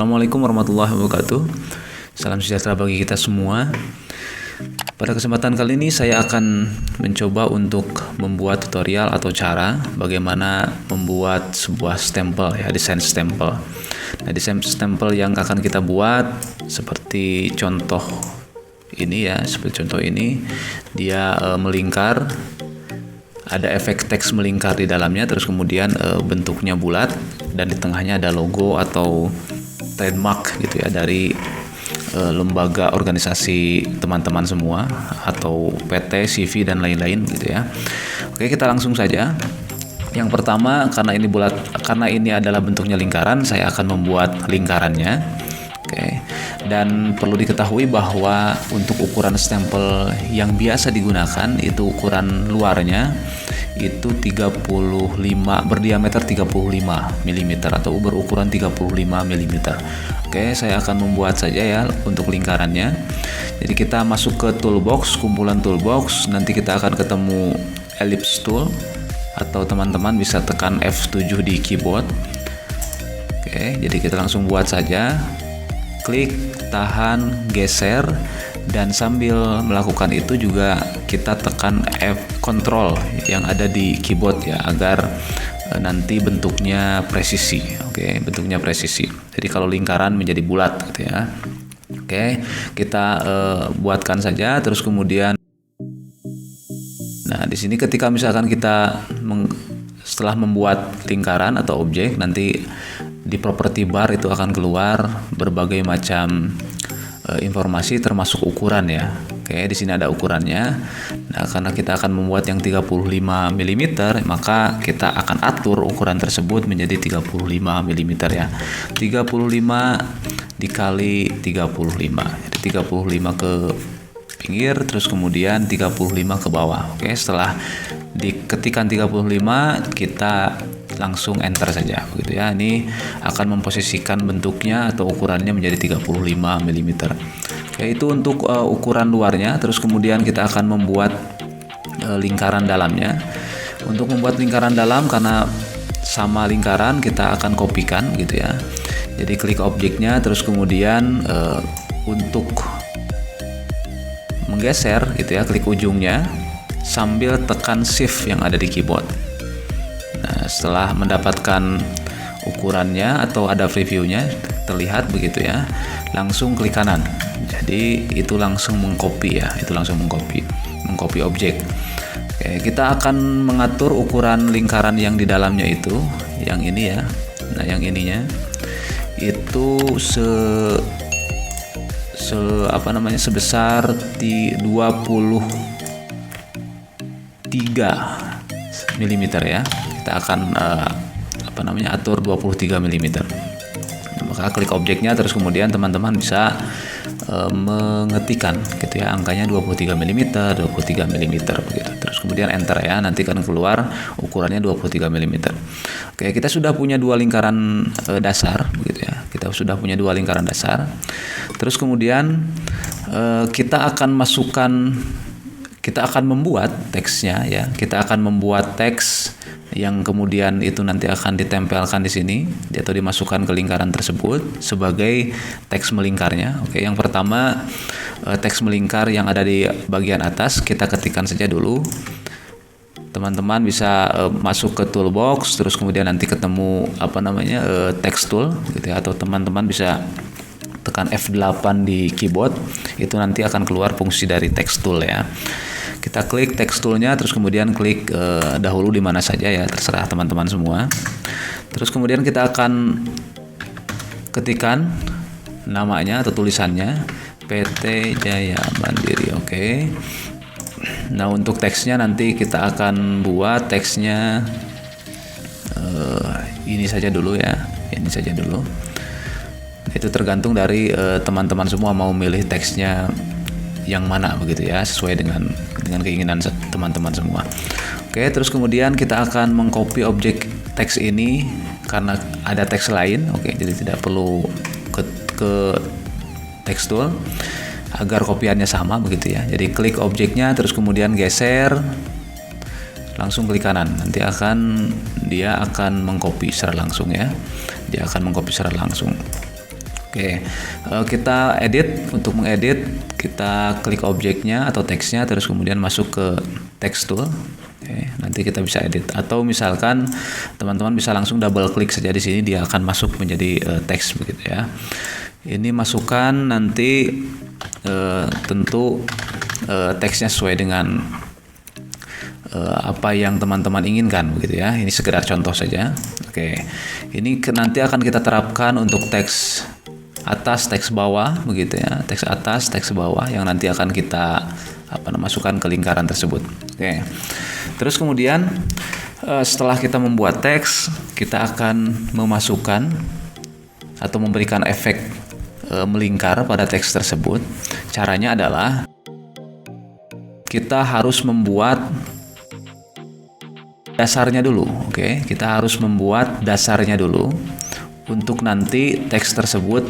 Assalamualaikum warahmatullahi wabarakatuh. Salam sejahtera bagi kita semua. Pada kesempatan kali ini saya akan mencoba untuk membuat tutorial atau cara bagaimana membuat sebuah stempel ya, desain stempel. Nah, desain stempel yang akan kita buat seperti contoh ini ya, seperti contoh ini dia melingkar. Ada efek teks melingkar di dalamnya, terus kemudian bentuknya bulat dan di tengahnya ada logo atau trademark gitu ya dari lembaga organisasi teman-teman semua atau PT, CV dan lain-lain gitu ya. Oke, kita langsung saja. Yang pertama, karena ini bulat, karena ini adalah bentuknya lingkaran, saya akan membuat lingkarannya. Oke. Dan perlu diketahui bahwa untuk ukuran stempel yang biasa digunakan itu ukuran luarnya itu 35 berdiameter 35 mm atau berukuran 35 mm. Oke, saya akan membuat saja ya untuk lingkarannya. Jadi kita masuk ke toolbox, kumpulan toolbox, nanti kita akan ketemu ellipse tool atau teman-teman bisa tekan F7 di keyboard. Oke, jadi kita langsung buat saja. Klik, tahan, geser, dan sambil melakukan itu juga kita tekan F Ctrl yang ada di keyboard ya, agar nanti bentuknya presisi. Oke, bentuknya presisi. Jadi kalau lingkaran menjadi bulat gitu ya. Oke, kita buatkan saja, terus kemudian nah di sini ketika misalkan kita setelah membuat lingkaran atau objek, nanti di property bar itu akan keluar berbagai macam informasi termasuk ukuran ya. Oke, di sini ada ukurannya. Nah, karena kita akan membuat yang 35 mm, maka kita akan atur ukuran tersebut menjadi 35 mm ya. 35 dikali 35. Jadi 35 ke pinggir, terus kemudian 35 ke bawah. Oke, setelah diketikkan 35, kita langsung enter saja begitu ya. Ini akan memposisikan bentuknya atau ukurannya menjadi 35 mm. Oke, itu untuk ukuran luarnya. Terus kemudian kita akan membuat lingkaran dalamnya. Untuk membuat lingkaran dalam, karena sama lingkaran, kita akan kopikan gitu ya. Jadi klik objeknya, terus kemudian untuk menggeser gitu ya, klik ujungnya sambil tekan shift yang ada di keyboard. Nah, setelah mendapatkan ukurannya atau ada previewnya terlihat begitu ya, langsung klik kanan. Jadi itu langsung mengcopy ya, itu langsung mengcopy objek. Oke, kita akan mengatur ukuran lingkaran yang di dalamnya itu, yang ini ya. Nah, yang ininya itu sebesar di 23 mm ya. Kita akan atur 23 mm. Maka klik objeknya, terus kemudian teman-teman bisa mengetikkan gitu ya, angkanya 23 mm, 23 mm begitu. Terus kemudian enter ya, nanti akan keluar ukurannya 23 mm. Oke, kita sudah punya dua lingkaran dasar begitu ya. Kita sudah punya dua lingkaran dasar. Terus kemudian kita akan membuat teksnya ya. Kita akan membuat teks yang kemudian itu nanti akan ditempelkan di sini atau dimasukkan ke lingkaran tersebut sebagai teks melingkarnya. Oke, yang pertama teks melingkar yang ada di bagian atas kita ketikkan saja dulu. Teman-teman bisa masuk ke toolbox, terus kemudian nanti ketemu text tool gitu ya, atau teman-teman bisa tekan F8 di keyboard, itu nanti akan keluar fungsi dari text tool ya. Kita klik text toolnya, terus kemudian klik dahulu di mana saja ya, terserah teman-teman semua. Terus kemudian kita akan ketikkan namanya atau tulisannya PT Jaya Mandiri. Oke. Nah, untuk teksnya nanti kita akan buat teksnya ini saja dulu ya, ini saja dulu. Itu tergantung dari teman-teman semua mau milih teksnya yang mana begitu ya, sesuai dengan keinginan teman-teman semua. Oke, terus kemudian kita akan mengcopy objek teks ini karena ada teks lain. Oke, jadi tidak perlu ke text tool agar kopiannya sama begitu ya. Jadi klik objeknya, terus kemudian geser, langsung klik kanan. Nanti dia akan mengcopy secara langsung ya. Dia akan mengcopy secara langsung. Oke, kita edit. Untuk mengedit, kita klik objeknya atau teksnya, terus kemudian masuk ke text tool. Oke, nanti kita bisa edit. Atau misalkan teman-teman bisa langsung double klik saja di sini, dia akan masuk menjadi teks begitu ya. Ini masukkan nanti tentu teksnya sesuai dengan apa yang teman-teman inginkan begitu ya. Ini sekedar contoh saja. Oke, ini nanti akan kita terapkan untuk teks atas, teks bawah begitu ya. Teks atas, teks bawah yang nanti akan kita masukkan ke lingkaran tersebut. Oke. Terus kemudian setelah kita membuat teks, kita akan memasukkan atau memberikan efek melingkar pada teks tersebut. Caranya adalah kita harus membuat dasarnya dulu. Oke, kita harus membuat dasarnya dulu untuk nanti teks tersebut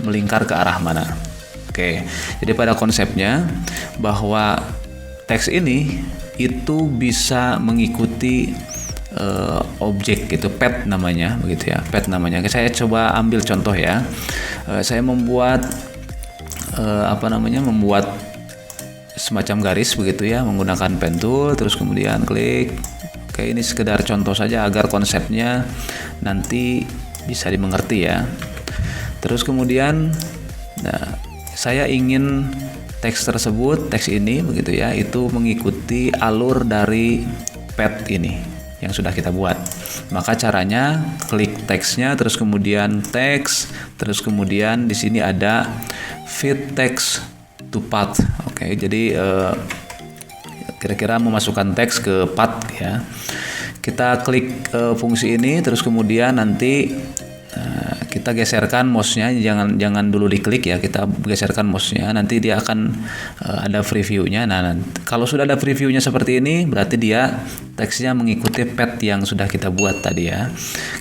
melingkar ke arah mana. Oke, jadi pada konsepnya bahwa teks ini itu bisa mengikuti objek gitu, pet namanya begitu ya, pet namanya. Saya coba ambil contoh ya. Saya membuat membuat semacam garis begitu ya, menggunakan pen tool, terus kemudian klik. Oke, ini sekedar contoh saja agar konsepnya nanti bisa dimengerti ya. Terus kemudian saya ingin teks tersebut, teks ini begitu ya, itu mengikuti alur dari pet ini yang sudah kita buat. Maka caranya klik teksnya, terus kemudian teks, terus kemudian di sini ada fit text to path. Oke, jadi kira-kira memasukkan teks ke path ya. Kita klik fungsi ini, terus kemudian nanti kita geserkan mouse-nya, jangan dulu diklik ya, kita geserkan mouse-nya, nanti dia akan ada preview-nya. Nah, kalau sudah ada preview-nya seperti ini, berarti dia teksnya mengikuti path yang sudah kita buat tadi ya.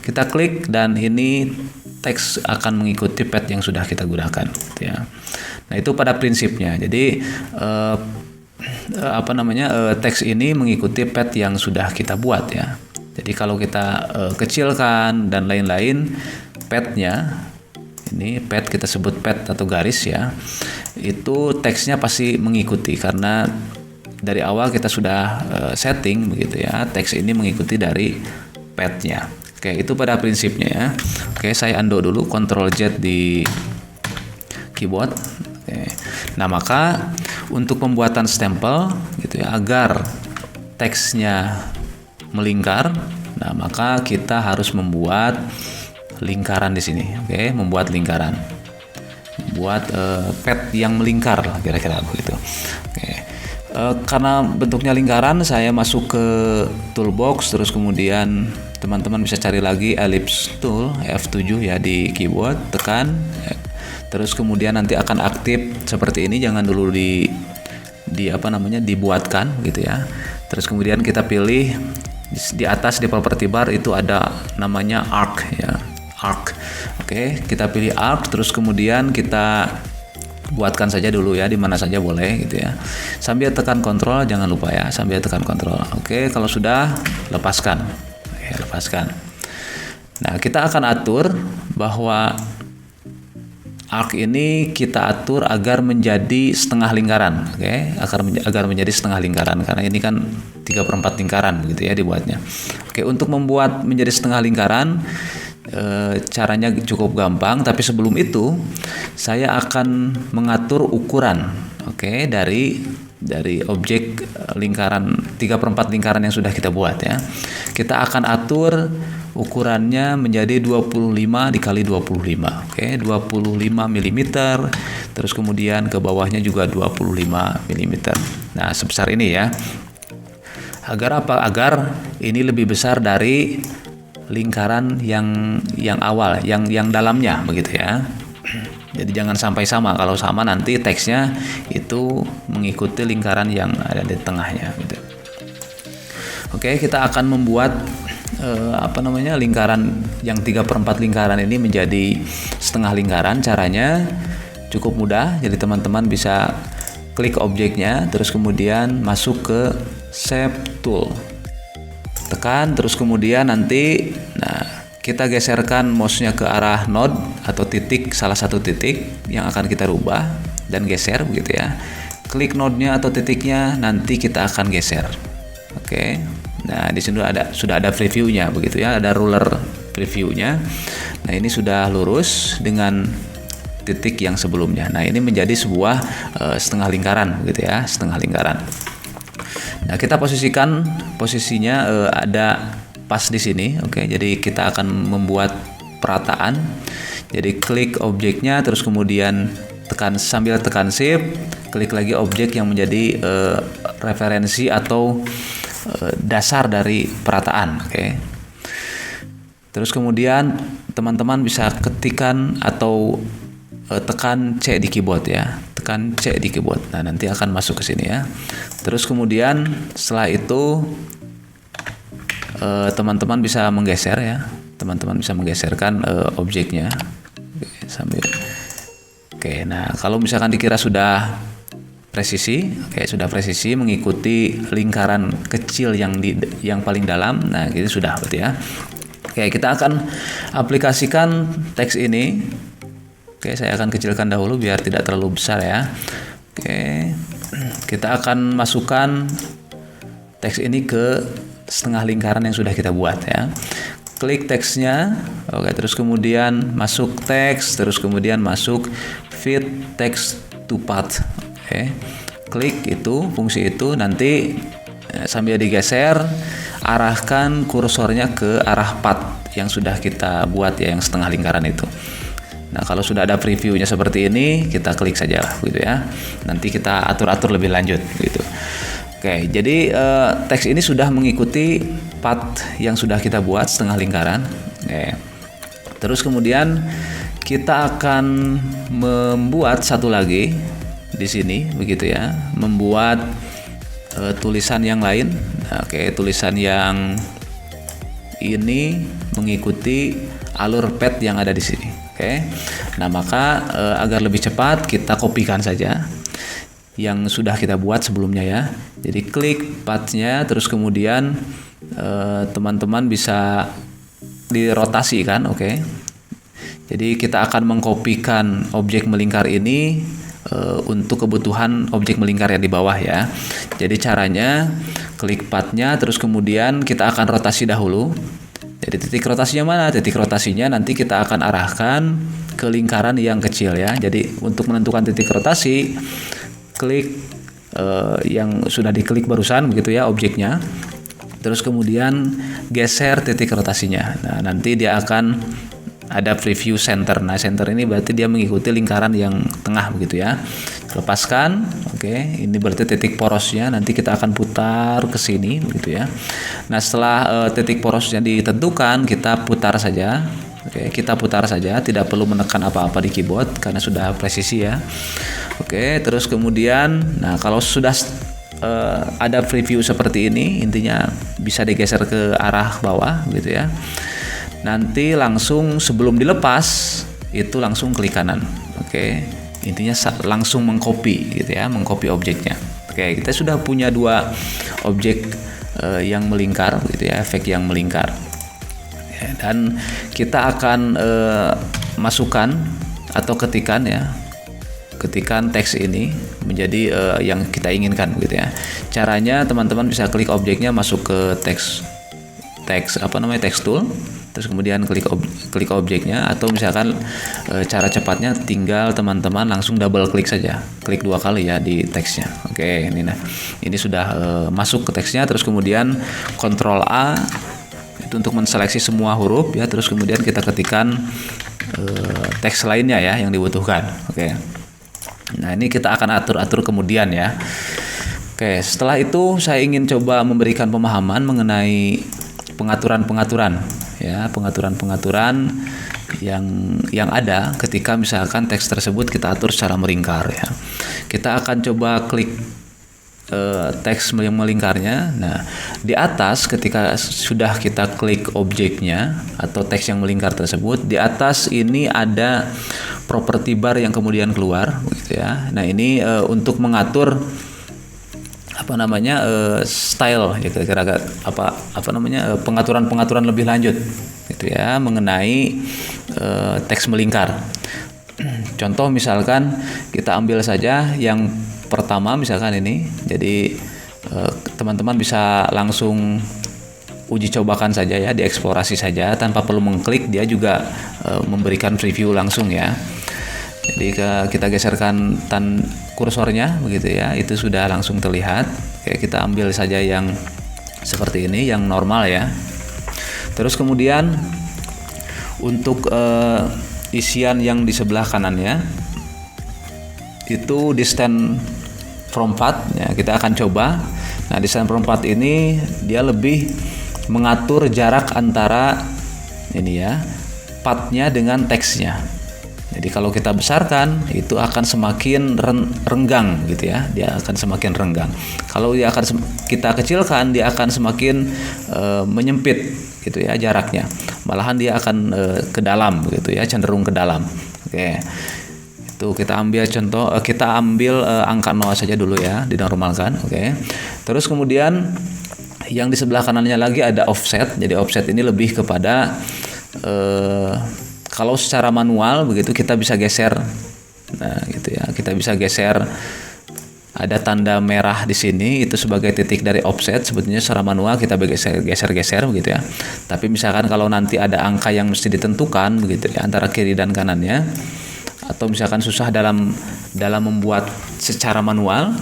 Kita klik dan ini teks akan mengikuti path yang sudah kita gunakan ya. Nah, itu pada prinsipnya. Jadi teks ini mengikuti path yang sudah kita buat ya. Jadi kalau kita kecilkan dan lain-lain, path-nya ini path kita sebut path atau garis ya, itu teksnya pasti mengikuti karena dari awal kita sudah setting begitu ya, teks ini mengikuti dari path-nya. Oke, itu pada prinsipnya ya. Oke, saya undo dulu, Ctrl Z di keyboard. Oke. Nah, maka untuk pembuatan stempel gitu ya, agar teksnya melingkar, nah maka kita harus membuat lingkaran di sini. Oke, membuat lingkaran, membuat pet yang melingkar kira-kira begitu. Oke, karena bentuknya lingkaran, saya masuk ke toolbox, terus kemudian teman-teman bisa cari lagi ellipse tool F7 ya di keyboard, tekan, terus kemudian nanti akan aktif seperti ini. Jangan dulu dibuatkan gitu ya. Terus kemudian kita pilih di atas di property bar itu ada namanya arc ya, arc. Oke, kita pilih arc, terus kemudian kita buatkan saja dulu ya, di mana saja boleh gitu ya. Sambil tekan kontrol, jangan lupa ya, sambil tekan kontrol. Oke, kalau sudah lepaskan. Oke, lepaskan. Nah, kita akan atur bahwa arc ini kita atur agar menjadi setengah lingkaran. Oke, agar menjadi setengah lingkaran karena ini kan 3/4 lingkaran gitu ya dibuatnya. Oke, untuk membuat menjadi setengah lingkaran caranya cukup gampang, tapi sebelum itu saya akan mengatur ukuran. Oke, dari objek lingkaran 3/4 lingkaran yang sudah kita buat ya. Kita akan atur ukurannya menjadi 25 dikali 25. Oke, 25 mm. Terus kemudian ke bawahnya juga 25 mm. Nah, sebesar ini ya. Agar apa? Agar ini lebih besar dari lingkaran yang awal, yang dalamnya begitu ya. Jadi jangan sampai sama. Kalau sama nanti teksnya itu mengikuti lingkaran yang ada di tengahnya gitu. Oke, kita akan membuat lingkaran yang 3/4 lingkaran ini menjadi setengah lingkaran. Caranya cukup mudah. Jadi teman-teman bisa klik objeknya, terus kemudian masuk ke shape tool, tekan, terus kemudian nanti kita geserkan mouse-nya ke arah node atau titik, salah satu titik yang akan kita rubah dan geser begitu ya. Klik node-nya atau titiknya, nanti kita akan geser. Oke. Nah, di sini sudah ada preview-nya begitu ya, ada ruler preview-nya. Nah, ini sudah lurus dengan titik yang sebelumnya. Nah, ini menjadi sebuah setengah lingkaran begitu ya, setengah lingkaran. Nah, kita posisinya ada pas di sini. Oke, jadi kita akan membuat perataan. Jadi klik objeknya, terus kemudian sambil tekan shift, klik lagi objek yang menjadi referensi atau dasar dari perataan. Oke. Terus kemudian teman-teman bisa ketikkan atau tekan C di keyboard ya. Tekan C di keyboard. Nah, nanti akan masuk ke sini ya. Terus kemudian setelah itu teman-teman bisa menggeser ya. Teman-teman bisa menggeserkan objeknya. Oke, nah kalau misalkan dikira sudah presisi, sudah presisi mengikuti lingkaran kecil yang paling dalam. Nah, gitu sudah berarti ya. Oke, kita akan aplikasikan teks ini. Oke, saya akan kecilkan dahulu biar tidak terlalu besar ya. Oke, kita akan masukkan teks ini ke setengah lingkaran yang sudah kita buat ya. Klik teksnya, oke, terus kemudian masuk teks, terus kemudian masuk fit text to path. Oke, klik itu, fungsi itu, nanti sambil digeser, arahkan kursornya ke arah path yang sudah kita buat ya, yang setengah lingkaran itu. Nah, kalau sudah ada previewnya seperti ini, kita klik saja gitu ya. Nanti kita atur-atur lebih lanjut gitu. Oke, jadi teks ini sudah mengikuti path yang sudah kita buat setengah lingkaran. Oke. Terus kemudian kita akan membuat satu lagi di sini begitu ya, membuat tulisan yang lain. Oke, tulisan yang ini mengikuti alur path yang ada di sini. Oke. Nah, maka agar lebih cepat kita kopikan saja yang sudah kita buat sebelumnya ya. Jadi klik path-nya, terus kemudian teman-teman bisa dirotasi kan, oke. Jadi kita akan mengkopikan objek melingkar ini untuk kebutuhan objek melingkar yang di bawah ya. Jadi caranya klik path-nya, terus kemudian kita akan rotasi dahulu. Jadi titik rotasinya mana? Titik rotasinya nanti kita akan arahkan ke lingkaran yang kecil ya. Jadi untuk menentukan titik rotasi, klik yang sudah diklik barusan begitu ya objeknya. Terus kemudian geser titik rotasinya. Nah, nanti dia akan ada preview center. Nah, center ini berarti dia mengikuti lingkaran yang tengah begitu ya. Lepaskan. Oke, ini berarti titik porosnya. Nanti kita akan putar ke sini begitu ya. Nah, setelah titik porosnya ditentukan, kita putar saja. Oke, kita putar saja, tidak perlu menekan apa-apa di keyboard karena sudah presisi ya. Oke, terus kemudian, nah kalau sudah ada preview seperti ini, intinya bisa digeser ke arah bawah gitu ya. Nanti langsung sebelum dilepas itu langsung klik kanan. Oke, intinya langsung mengcopy gitu ya, mengcopy objeknya. Oke, kita sudah punya dua objek yang melingkar gitu ya, efek yang melingkar. Dan kita akan masukkan atau ketikan teks ini menjadi yang kita inginkan gitu ya. Caranya teman-teman bisa klik objeknya, masuk ke teks tool, terus kemudian klik objeknya, atau misalkan cara cepatnya tinggal teman-teman langsung double klik saja, klik 2 kali ya di teksnya. Oke, ini sudah masuk ke teksnya, terus kemudian Ctrl A itu untuk menseleksi semua huruf ya, terus kemudian kita ketikkan teks lainnya ya yang dibutuhkan. Oke. Nah, ini kita akan atur-atur kemudian ya. Oke, setelah itu saya ingin coba memberikan pemahaman mengenai pengaturan-pengaturan ya, pengaturan-pengaturan yang ada ketika misalkan teks tersebut kita atur secara melingkar ya. Kita akan coba klik teks yang melingkarnya. Nah, di atas ketika sudah kita klik objeknya atau teks yang melingkar tersebut, di atas ini ada property bar yang kemudian keluar gitu ya. Nah, ini untuk mengatur style ya, kira-kira pengaturan lebih lanjut gitu ya mengenai teks melingkar. Contoh misalkan kita ambil saja yang pertama misalkan ini. Jadi teman-teman bisa langsung uji cobakan saja ya, dieksplorasi saja tanpa perlu mengklik, dia juga memberikan preview langsung ya. Jadi kita geserkan kursornya begitu ya, itu sudah langsung terlihat. Oke, kita ambil saja yang seperti ini, yang normal ya. Terus kemudian untuk isian yang di sebelah kanannya itu distance from path ya, kita akan coba. Nah, distance from path ini dia lebih mengatur jarak antara ini ya, path-nya dengan teksnya. Jadi kalau kita besarkan itu akan semakin renggang gitu ya, dia akan semakin renggang. Kalau kita kecilkan, dia akan semakin menyempit gitu ya jaraknya. Malahan dia akan ke dalam gitu ya, cenderung ke dalam. Oke. Itu kita ambil contoh, kita ambil angka 0 saja dulu ya, dinormalkan. Oke. Terus kemudian yang di sebelah kanannya lagi ada offset. Jadi offset ini lebih kepada kalau secara manual begitu kita bisa geser, nah gitu ya, kita bisa geser. Ada tanda merah di sini itu sebagai titik dari offset. Sebetulnya secara manual kita geser begitu ya. Tapi misalkan kalau nanti ada angka yang mesti ditentukan begitu ya antara kiri dan kanannya, atau misalkan susah dalam membuat secara manual,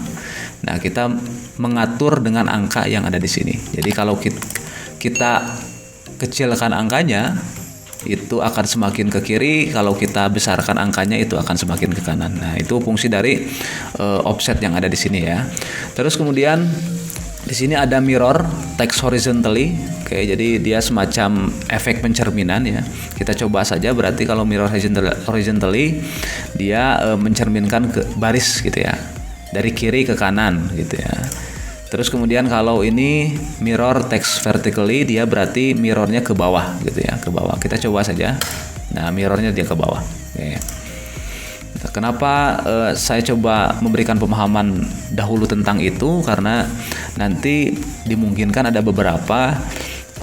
nah kita mengatur dengan angka yang ada di sini. Jadi kalau kita kecilkan angkanya, itu akan semakin ke kiri, kalau kita besarkan angkanya itu akan semakin ke kanan. Nah, itu fungsi dari offset yang ada di sini ya. Terus kemudian di sini ada mirror text horizontally. Oke, jadi dia semacam efek pencerminan ya. Kita coba saja, berarti kalau mirror horizontally dia mencerminkan ke baris gitu ya. Dari kiri ke kanan gitu ya. Terus kemudian kalau ini mirror text vertically, dia berarti mirrornya ke bawah gitu ya, ke bawah. Kita coba saja. Nah, mirrornya dia ke bawah. Oke. Kenapa saya coba memberikan pemahaman dahulu tentang itu? Karena nanti dimungkinkan ada beberapa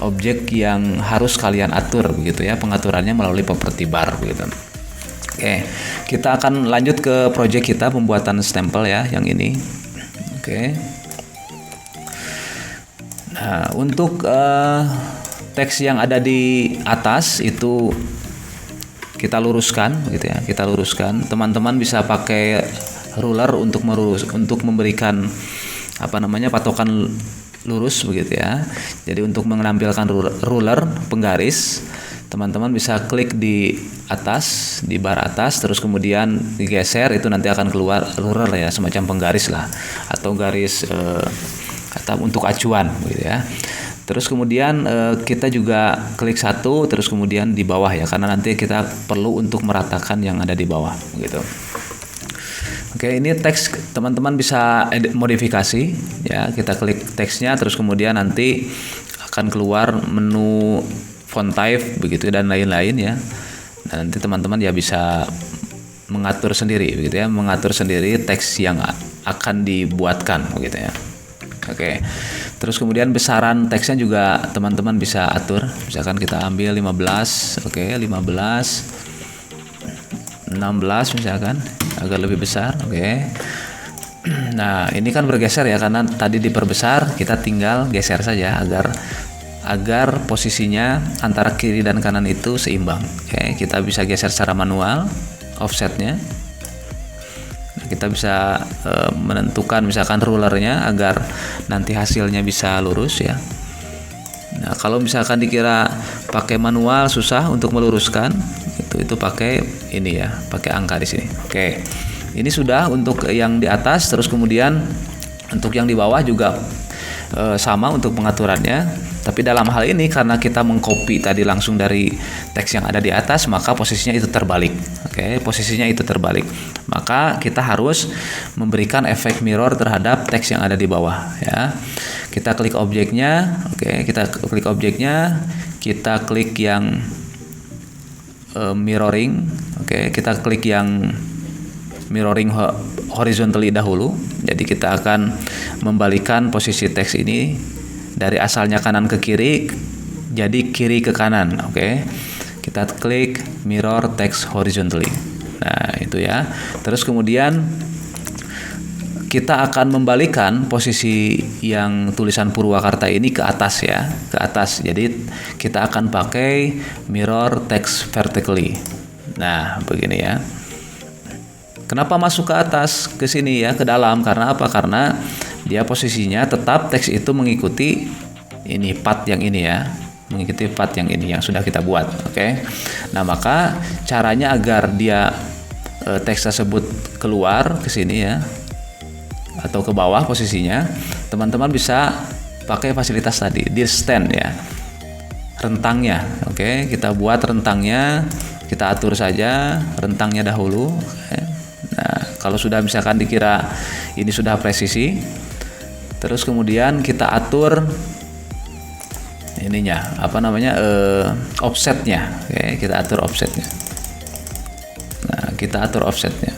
objek yang harus kalian atur begitu ya, pengaturannya melalui property bar begitu. Oke, kita akan lanjut ke project kita, pembuatan stempel ya, yang ini. Oke. Nah, untuk teks yang ada di atas itu kita luruskan gitu ya, kita luruskan. Teman-teman bisa pakai ruler untuk memberikan patokan lurus begitu ya. Jadi untuk menampilkan ruler penggaris, teman-teman bisa klik di atas, di bar atas, terus kemudian digeser, itu nanti akan keluar ruler ya, semacam penggaris lah, atau garis atau untuk acuan gitu ya. Terus kemudian kita juga klik satu, terus kemudian di bawah ya, karena nanti kita perlu untuk meratakan yang ada di bawah gitu. Oke, ini teks teman-teman bisa modifikasi ya. Kita klik teksnya, terus kemudian nanti akan keluar menu font type begitu dan lain-lain ya. Dan nanti teman-teman ya bisa mengatur sendiri begitu ya, mengatur sendiri teks yang akan dibuatkan begitu ya. Oke. Terus kemudian besaran teksnya juga teman-teman bisa atur. Misalkan kita ambil 15, oke, 15, 16 misalkan, agar lebih besar, oke. Nah, ini kan bergeser ya, karena tadi diperbesar, kita tinggal geser saja agar posisinya antara kiri dan kanan itu seimbang. Oke, kita bisa geser secara manual offsetnya. Kita bisa menentukan misalkan rulernya agar nanti hasilnya bisa lurus ya. Nah, kalau misalkan dikira pakai manual susah untuk meluruskan, itu pakai ini ya, pakai angka di sini. Oke. Ini sudah untuk yang di atas, terus kemudian untuk yang di bawah juga sama untuk pengaturannya. Tapi dalam hal ini karena kita mengcopy tadi langsung dari teks yang ada di atas, maka posisinya itu terbalik. Oke, posisinya itu terbalik. Maka kita harus memberikan efek mirror terhadap teks yang ada di bawah ya. Kita klik objeknya, oke, kita klik objeknya, kita klik yang mirroring, oke, kita klik yang mirroring horizontally dahulu. Jadi kita akan membalikan posisi teks ini dari asalnya kanan ke kiri jadi kiri ke kanan. Oke. Kita klik mirror text horizontally. Nah, itu ya. Terus kemudian kita akan membalikan posisi yang tulisan Purwakarta ini ke atas ya, ke atas. Jadi kita akan pakai mirror text vertically. Nah, begini ya. Kenapa masuk ke atas, ke sini ya, ke dalam? Karena apa? Karena dia posisinya tetap teks itu mengikuti ini path yang ini ya, mengikuti path yang ini yang sudah kita buat. Oke. Nah, maka caranya agar dia teks tersebut keluar ke sini ya, atau ke bawah posisinya, teman-teman bisa pakai fasilitas tadi, distance ya, rentangnya. Oke, kita buat rentangnya, kita atur saja rentangnya dahulu. Nah, kalau sudah misalkan dikira ini sudah presisi, terus kemudian kita atur ininya, offsetnya. Oke, kita atur offsetnya. Nah, kita atur offsetnya.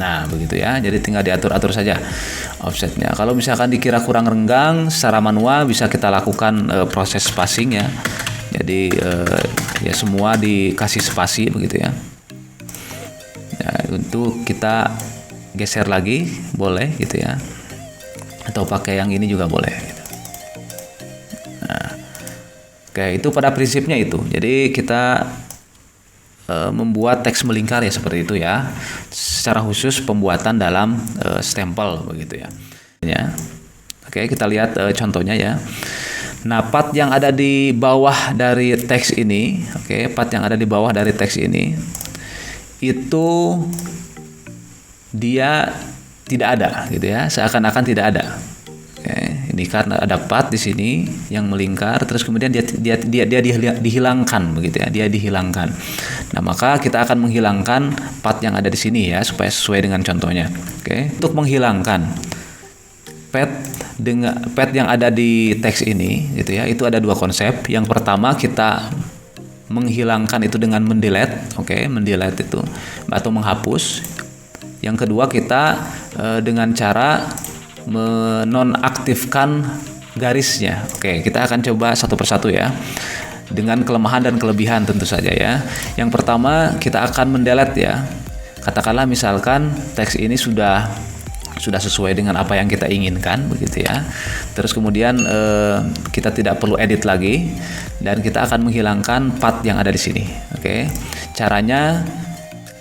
Nah, begitu ya. Jadi tinggal diatur-atur saja offsetnya. Kalau misalkan dikira kurang renggang, secara manual bisa kita lakukan proses spacing ya. Jadi ya semua dikasih spasi begitu ya. Nah, untuk kita geser lagi boleh gitu ya. Atau pakai yang ini juga boleh gitu. Nah, oke, itu pada prinsipnya itu. Jadi kita membuat teks melingkar ya seperti itu ya, secara khusus pembuatan dalam stempel begitu ya. Oke, kita lihat contohnya ya. Nah, path yang ada di bawah dari teks ini, oke, path yang ada di bawah dari teks ini itu dia tidak ada gitu ya, seakan-akan tidak ada. Oke, ini karena ada path di sini yang melingkar, terus kemudian dia dihilangkan begitu ya, dia dihilangkan. Nah, maka kita akan menghilangkan path yang ada di sini ya, supaya sesuai dengan contohnya. Oke, untuk menghilangkan path yang ada di teks ini gitu ya, itu ada dua konsep. Yang pertama kita menghilangkan itu dengan mendelete, oke, mendelete itu atau menghapus. Yang kedua kita dengan cara menonaktifkan garisnya. Oke, kita akan coba satu persatu ya, dengan kelemahan dan kelebihan tentu saja ya. Yang pertama kita akan mendelete ya. Katakanlah misalkan teks ini sudah sesuai dengan apa yang kita inginkan begitu ya. Terus kemudian kita tidak perlu edit lagi dan kita akan menghilangkan path yang ada di sini. Oke. Caranya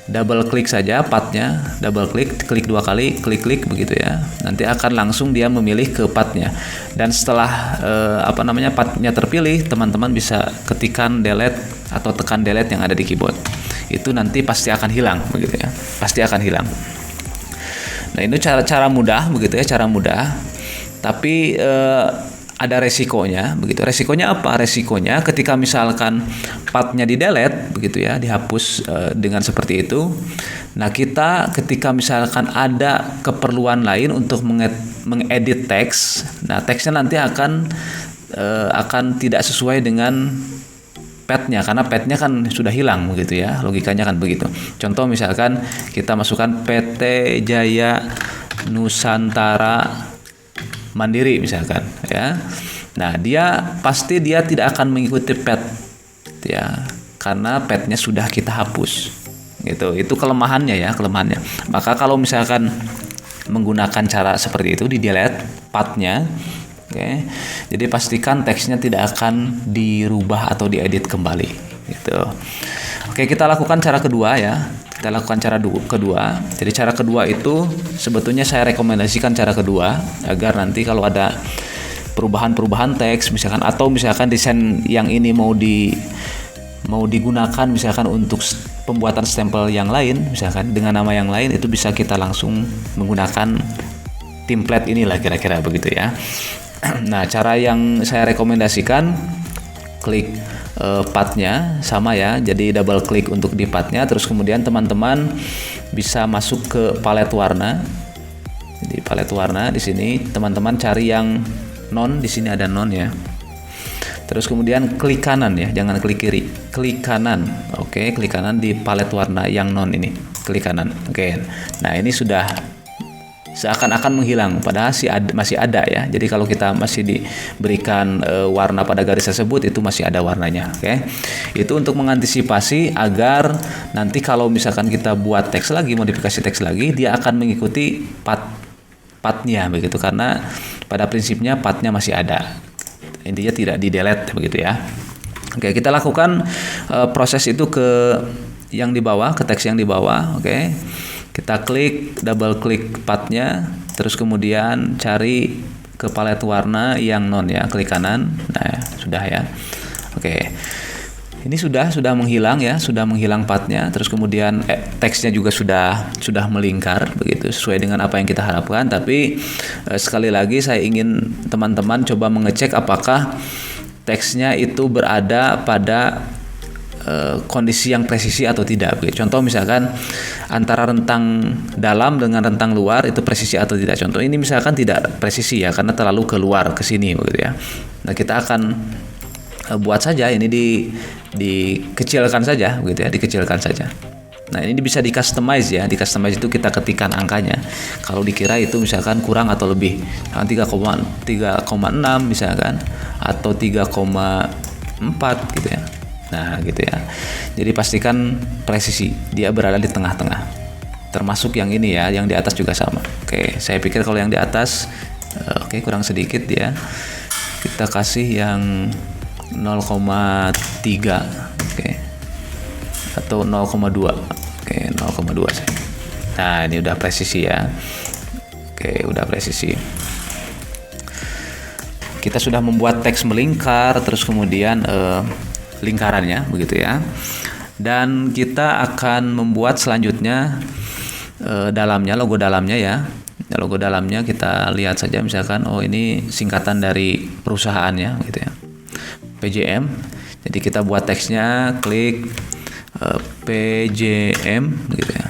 double klik saja pathnya, double klik dua kali, klik begitu ya. Nanti akan langsung dia memilih ke pathnya. Dan setelah pathnya terpilih, teman-teman bisa ketikkan delete atau tekan delete yang ada di keyboard. Itu nanti pasti akan hilang begitu ya. Pasti akan hilang. Nah, ini cara mudah begitu ya, cara mudah. Tapi ada resikonya begitu. Resikonya apa? Resikonya ketika misalkan pathnya di delete begitu ya, dihapus dengan seperti itu. Nah, kita ketika misalkan ada keperluan lain untuk mengedit teks, nah teksnya nanti akan tidak sesuai dengan pathnya, karena pathnya kan sudah hilang begitu ya, logikanya kan begitu. Contoh misalkan kita masukkan PT Jaya Nusantara Mandiri misalkan ya. Nah, dia tidak akan mengikuti path ya, karena pathnya sudah kita hapus gitu. Itu kelemahannya ya, kelemahannya. Maka kalau misalkan menggunakan cara seperti itu, di delete pathnya, oke, jadi pastikan teksnya tidak akan dirubah atau diedit kembali gitu. Oke, kita lakukan cara kedua ya. Kita lakukan cara kedua. Jadi cara kedua itu sebetulnya saya rekomendasikan cara kedua agar nanti kalau ada perubahan teks misalkan, atau misalkan desain yang ini mau digunakan misalkan untuk pembuatan stempel yang lain misalkan dengan nama yang lain, itu bisa kita langsung menggunakan template inilah kira-kira begitu ya. Nah, cara yang saya rekomendasikan, klik pathnya sama ya, jadi double klik untuk di pathnya, terus kemudian teman-teman bisa masuk ke palet warna. Jadi palet warna di sini teman-teman cari yang non, di sini ada non ya. Terus kemudian klik kanan ya, jangan klik kiri, klik kanan. Oke, klik kanan di palet warna yang non ini, klik kanan. Oke. Nah, ini sudah seakan-akan menghilang, padahal masih ada ya. Jadi kalau kita masih diberikan warna pada garis tersebut, itu masih ada warnanya. Oke, itu untuk mengantisipasi agar nanti kalau misalkan kita buat teks lagi, modifikasi teks lagi, dia akan mengikuti pathnya begitu, karena pada prinsipnya pathnya masih ada, intinya tidak di delete begitu ya. Oke, kita lakukan proses itu ke yang di bawah, ke teks yang di bawah. Oke, kita double klik pathnya, terus kemudian cari ke palet warna yang non ya, klik kanan. Nah, sudah ya. Oke, ini sudah menghilang ya, sudah menghilang pathnya. Terus kemudian teksnya juga sudah melingkar begitu, sesuai dengan apa yang kita harapkan. Tapi sekali lagi saya ingin teman-teman coba mengecek apakah teksnya itu berada pada kondisi yang presisi atau tidak. Contoh misalkan antara rentang dalam dengan rentang luar itu presisi atau tidak. Contoh ini misalkan tidak presisi ya, karena terlalu keluar ke sini begitu ya. Nah, kita akan buat saja ini dikecilkan saja begitu ya, dikecilkan saja. Nah, ini bisa di customize ya. Di customize itu kita ketikkan angkanya. Kalau dikira itu misalkan kurang atau lebih, 3,6 misalkan atau 3,4 gitu ya. Nah, gitu ya. Jadi pastikan presisi, dia berada di tengah-tengah. Termasuk yang ini ya, yang di atas juga sama. Oke, saya pikir kalau yang di atas kurang sedikit ya. Kita kasih yang 0,3. Oke. Atau 0,2. Oke, 0,2 saya. Nah, ini udah presisi ya. Oke, udah presisi. Kita sudah membuat teks melingkar, terus kemudian lingkarannya begitu ya. Dan kita akan membuat selanjutnya dalamnya, logo dalamnya ya. Logo dalamnya kita lihat saja, misalkan ini singkatan dari perusahaannya gitu ya, PJM. Jadi kita buat teksnya, klik PJM gitu ya.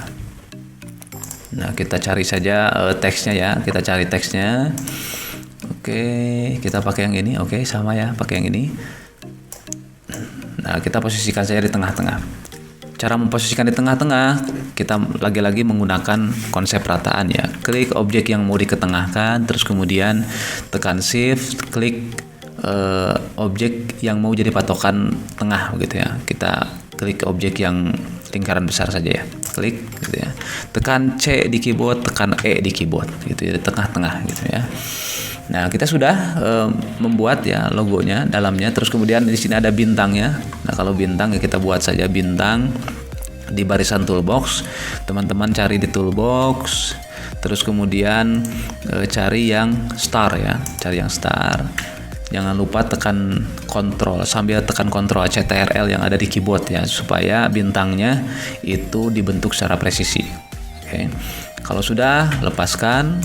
Nah, kita cari saja teksnya ya, kita cari teksnya. Oke, kita pakai yang ini. Oke, sama ya, pakai yang ini. Nah, kita posisikan saja di tengah-tengah. Cara memposisikan di tengah-tengah, kita lagi-lagi menggunakan konsep rataan ya. Klik objek yang mau diketengahkan, terus kemudian tekan shift, klik objek yang mau jadi patokan tengah begitu ya. Kita klik objek yang lingkaran besar saja ya. Klik gitu ya. Tekan C di keyboard, tekan E di keyboard gitu ya, di tengah-tengah gitu ya. Nah, kita sudah membuat ya logonya dalamnya. Terus kemudian di sini ada bintangnya. Nah, kalau bintang ya kita buat saja bintang di barisan toolbox. Teman-teman cari di toolbox. Terus kemudian cari yang star ya, cari yang star. Jangan lupa tekan kontrol, sambil tekan kontrol CTRL yang ada di keyboard ya, supaya bintangnya itu dibentuk secara presisi. Oke. Kalau sudah, lepaskan.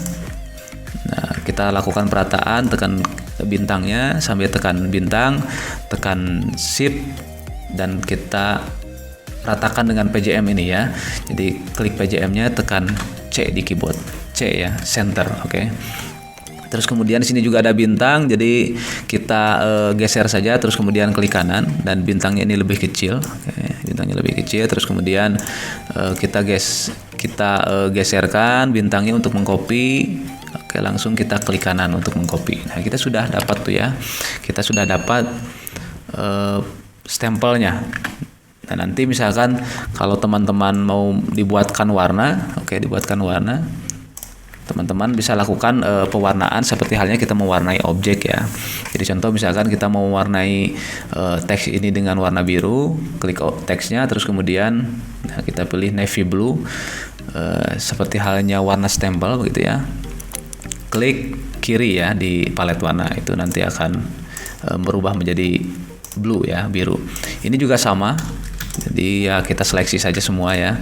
Nah, kita lakukan perataan, tekan bintangnya sambil tekan bintang, tekan shift, dan kita ratakan dengan PJM ini ya. Jadi klik PJM-nya, tekan C di keyboard, C ya, center. Oke. Terus kemudian di sini juga ada bintang, jadi kita geser saja, terus kemudian klik kanan, dan bintangnya ini lebih kecil. Oke, bintangnya lebih kecil. Terus kemudian kita geserkan bintangnya untuk mengcopy. Oke, langsung kita klik kanan untuk mengcopy. Nah, kita sudah dapat tuh ya. Kita sudah dapat stempelnya. Nah, nanti misalkan kalau teman-teman mau dibuatkan warna, dibuatkan warna, teman-teman bisa lakukan pewarnaan seperti halnya kita mewarnai objek ya. Jadi contoh misalkan kita mau mewarnai teks ini dengan warna biru, klik teksnya, terus kemudian kita pilih navy blue, seperti halnya warna stempel begitu ya. Klik kiri ya di palet warna, itu nanti akan berubah menjadi blue ya, biru. Ini juga sama, jadi ya kita seleksi saja semua ya.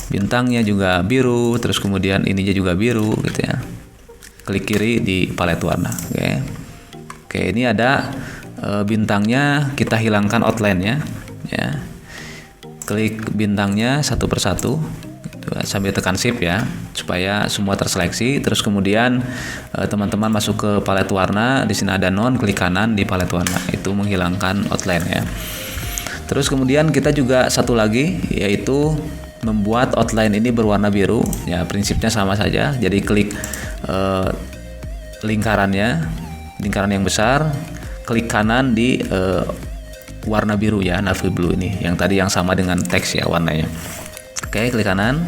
Bintangnya juga biru, terus kemudian ininya juga biru gitu ya. Klik kiri di palet warna. Oke, ini ada bintangnya, kita hilangkan outline-nya ya. Klik bintangnya satu persatu sambil tekan shift ya, supaya semua terseleksi. Terus kemudian teman-teman masuk ke palet warna, di sini ada non, klik kanan di palet warna, itu menghilangkan outline ya. Terus kemudian kita juga satu lagi, yaitu membuat outline ini berwarna biru. Ya, prinsipnya sama saja. Jadi klik lingkaran yang besar, klik kanan di warna biru ya, navy blue ini. Yang tadi yang sama dengan teks ya warnanya. Oke, klik kanan.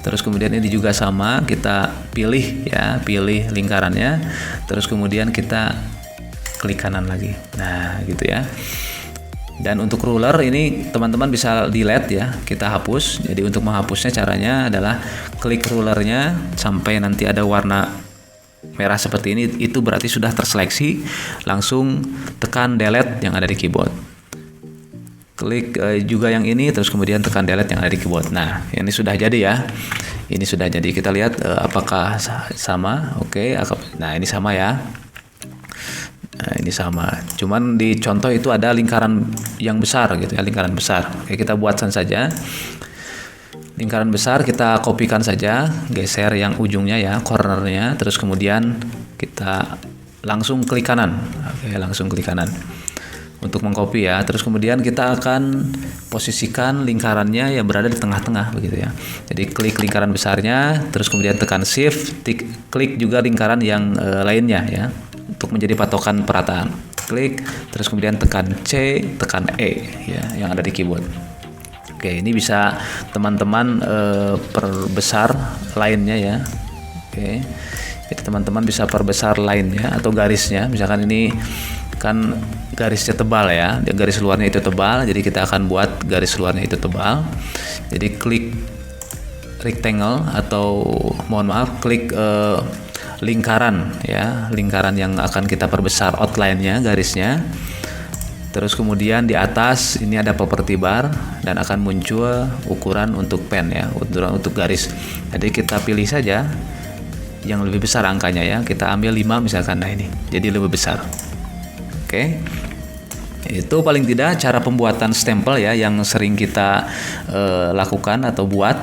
Terus kemudian ini juga sama, kita pilih lingkarannya. Terus kemudian kita klik kanan lagi. Nah, gitu ya. Dan untuk ruler ini teman-teman bisa delete ya, kita hapus. Jadi untuk menghapusnya caranya adalah klik rulernya sampai nanti ada warna merah seperti ini, itu berarti sudah terseleksi. Langsung tekan delete yang ada di keyboard. Klik juga yang ini, terus kemudian tekan delete yang ada di keyboard. Nah, ini sudah jadi ya. Ini sudah jadi. Kita lihat apakah sama. Oke, nah ini sama ya. Nah, ini sama. Cuman di contoh itu ada lingkaran yang besar gitu ya, lingkaran besar. Oke, kita buatkan saja. Lingkaran besar kita kopikan saja, geser yang ujungnya ya, cornernya, terus kemudian kita langsung klik kanan. Oke, langsung klik kanan untuk mengcopy ya. Terus kemudian kita akan posisikan lingkarannya yang berada di tengah-tengah begitu ya. Jadi klik lingkaran besarnya, terus kemudian tekan shift, klik juga lingkaran yang lainnya ya, untuk menjadi patokan perataan. Klik, terus kemudian tekan C, tekan E ya, yang ada di keyboard. Oke, ini bisa teman-teman perbesar lainnya ya. Oke, jadi teman-teman bisa perbesar lainnya atau garisnya. Misalkan ini kan garisnya tebal ya, garis luarnya itu tebal, jadi kita akan buat garis luarnya itu tebal. Jadi klik rectangle atau klik lingkaran ya, lingkaran yang akan kita perbesar outline-nya, garisnya. Terus kemudian di atas ini ada property bar dan akan muncul ukuran untuk pen ya, untuk garis. Jadi kita pilih saja yang lebih besar angkanya ya, kita ambil 5 misalkan. Nah ini jadi lebih besar. Oke, itu paling tidak cara pembuatan stempel ya yang sering kita lakukan atau buat.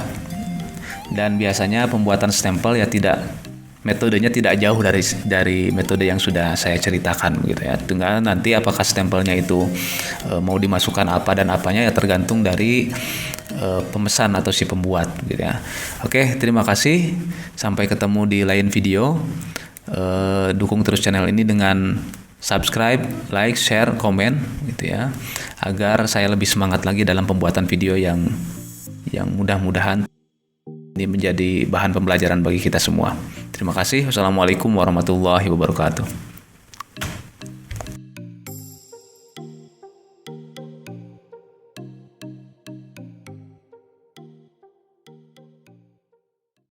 Dan biasanya pembuatan stempel ya metodenya tidak jauh dari metode yang sudah saya ceritakan gitu ya. Tinggal nanti apakah stempelnya itu mau dimasukkan apa dan apanya ya tergantung dari pemesan atau si pembuat gitu ya. Oke, terima kasih. Sampai ketemu di lain video. Dukung terus channel ini dengan subscribe, like, share, komen gitu ya, agar saya lebih semangat lagi dalam pembuatan video yang mudah-mudahan ini menjadi bahan pembelajaran bagi kita semua. Terima kasih. Wassalamualaikum warahmatullahi wabarakatuh.